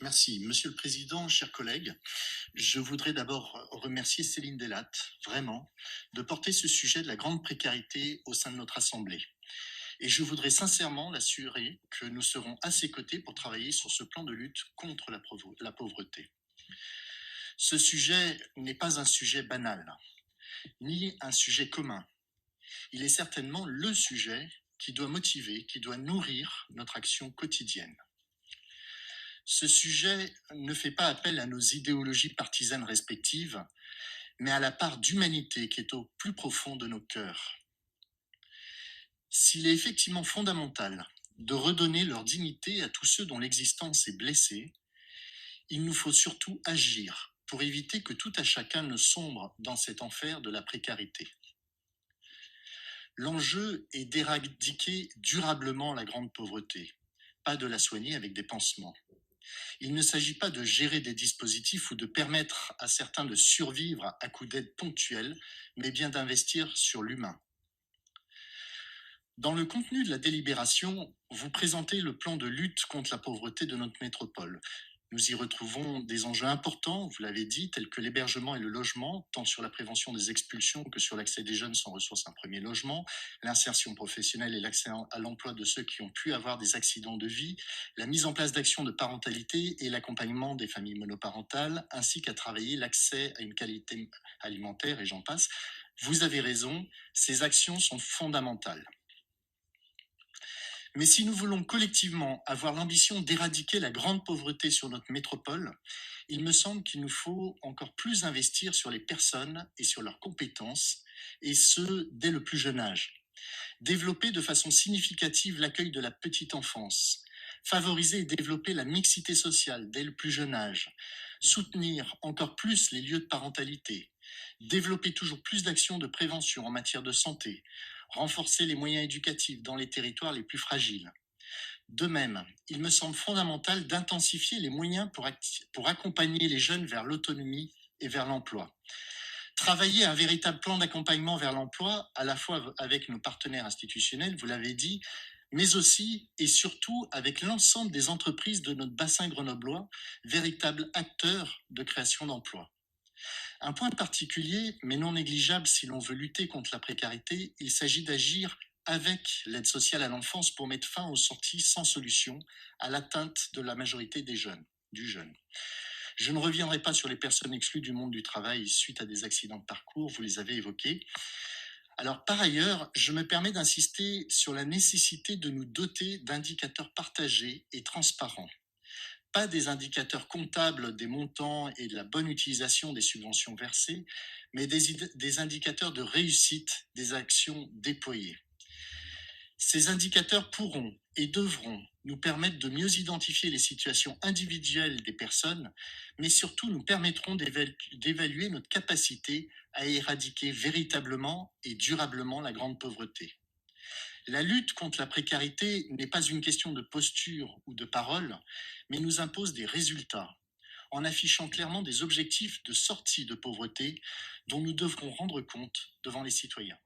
Merci. Monsieur le Président, chers collègues, je voudrais d'abord remercier Céline Delattre, vraiment, de porter ce sujet de la grande précarité au sein de notre Assemblée. Et je voudrais sincèrement l'assurer que nous serons à ses côtés pour travailler sur ce plan de lutte contre la pauvreté. Ce sujet n'est pas un sujet banal, ni un sujet commun. Il est certainement le sujet qui doit motiver, qui doit nourrir notre action quotidienne. Ce sujet ne fait pas appel à nos idéologies partisanes respectives, mais à la part d'humanité qui est au plus profond de nos cœurs. S'il est effectivement fondamental de redonner leur dignité à tous ceux dont l'existence est blessée, il nous faut surtout agir pour éviter que tout à chacun ne sombre dans cet enfer de la précarité. L'enjeu est d'éradiquer durablement la grande pauvreté, pas de la soigner avec des pansements. Il ne s'agit pas de gérer des dispositifs ou de permettre à certains de survivre à coups d'aide ponctuelle, mais bien d'investir sur l'humain. Dans le contenu de la délibération, vous présentez le plan de lutte contre la pauvreté de notre métropole. Nous y retrouvons des enjeux importants, vous l'avez dit, tels que l'hébergement et le logement, tant sur la prévention des expulsions que sur l'accès des jeunes sans ressources à un premier logement, l'insertion professionnelle et l'accès à l'emploi de ceux qui ont pu avoir des accidents de vie, la mise en place d'actions de parentalité et l'accompagnement des familles monoparentales, ainsi qu'à travailler l'accès à une qualité alimentaire, et j'en passe. Vous avez raison, ces actions sont fondamentales. Mais si nous voulons collectivement avoir l'ambition d'éradiquer la grande pauvreté sur notre métropole, il me semble qu'il nous faut encore plus investir sur les personnes et sur leurs compétences, et ce, dès le plus jeune âge. Développer de façon significative l'accueil de la petite enfance, favoriser et développer la mixité sociale dès le plus jeune âge, soutenir encore plus les lieux de parentalité, développer toujours plus d'actions de prévention en matière de santé, renforcer les moyens éducatifs dans les territoires les plus fragiles. De même, il me semble fondamental d'intensifier les moyens pour accompagner les jeunes vers l'autonomie et vers l'emploi. Travailler un véritable plan d'accompagnement vers l'emploi, à la fois avec nos partenaires institutionnels, vous l'avez dit, mais aussi et surtout avec l'ensemble des entreprises de notre bassin grenoblois, véritables acteurs de création d'emplois. Un point particulier, mais non négligeable si l'on veut lutter contre la précarité, il s'agit d'agir avec l'aide sociale à l'enfance pour mettre fin aux sorties sans solution, à l'atteinte de la majorité des jeunes, du jeune. Je ne reviendrai pas sur les personnes exclues du monde du travail suite à des accidents de parcours, vous les avez évoqués. Alors, par ailleurs, je me permets d'insister sur la nécessité de nous doter d'indicateurs partagés et transparents. Pas des indicateurs comptables des montants et de la bonne utilisation des subventions versées, mais des indicateurs de réussite des actions déployées. Ces indicateurs pourront et devront nous permettre de mieux identifier les situations individuelles des personnes, mais surtout nous permettront d'évaluer notre capacité à éradiquer véritablement et durablement la grande pauvreté. La lutte contre la précarité n'est pas une question de posture ou de parole, mais nous impose des résultats, en affichant clairement des objectifs de sortie de pauvreté dont nous devrons rendre compte devant les citoyens.